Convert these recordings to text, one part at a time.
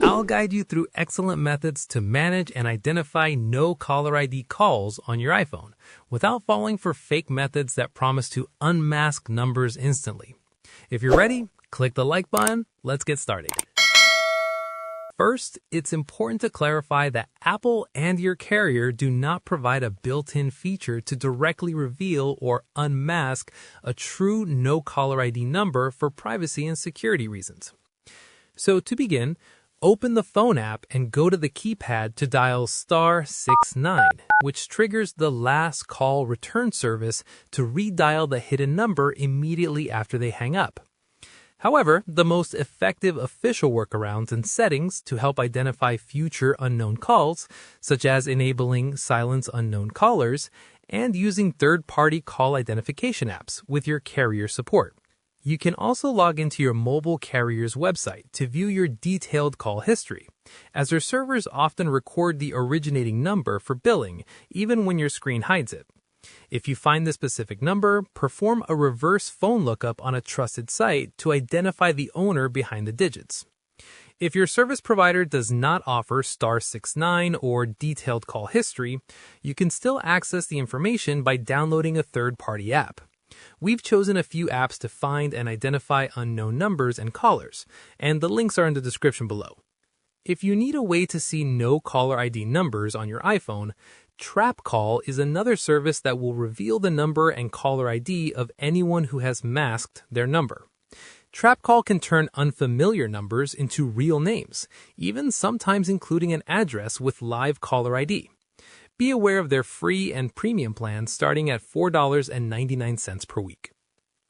I'll guide you through excellent methods to manage and identify no caller ID calls on your iPhone without falling for fake methods that promise to unmask numbers instantly. If you're ready, click the like button. Let's get started. First, it's important to clarify that Apple and your carrier do not provide a built-in feature to directly reveal or unmask a true no caller ID number for privacy and security reasons. So to begin, open the phone app and go to the keypad to dial *69, which triggers the last call return service to redial the hidden number immediately after they hang up. However, the most effective official workarounds and settings to help identify future unknown calls, such as enabling silence unknown callers and using third-party call identification apps with your carrier support. You can also log into your mobile carrier's website to view your detailed call history, as their servers often record the originating number for billing, even when your screen hides it. If you find the specific number, perform a reverse phone lookup on a trusted site to identify the owner behind the digits. If your service provider does not offer *69 or detailed call history, you can still access the information by downloading a third-party app. We've chosen a few apps to find and identify unknown numbers and callers, and the links are in the description below. If you need a way to see no caller ID numbers on your iPhone, TrapCall is another service that will reveal the number and caller ID of anyone who has masked their number. TrapCall can turn unfamiliar numbers into real names, even sometimes including an address with live caller ID. Be aware of their free and premium plans starting at $4.99 per week.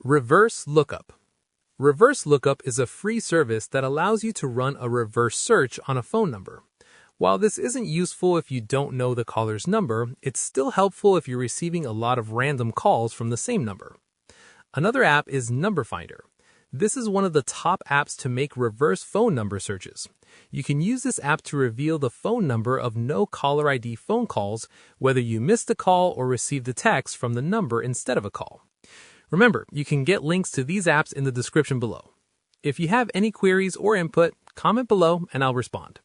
Reverse Lookup. Reverse Lookup is a free service that allows you to run a reverse search on a phone number. While this isn't useful if you don't know the caller's number, it's still helpful if you're receiving a lot of random calls from the same number. Another app is Number Finder. This is one of the top apps to make reverse phone number searches. You can use this app to reveal the phone number of no caller ID phone calls, whether you missed a call or received a text from the number instead of a call. Remember, you can get links to these apps in the description below. If you have any queries or input, comment below and I'll respond.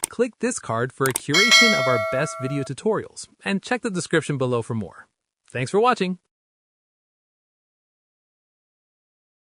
Click this card for a curation of our best video tutorials, and check the description below for more. Thanks for watching.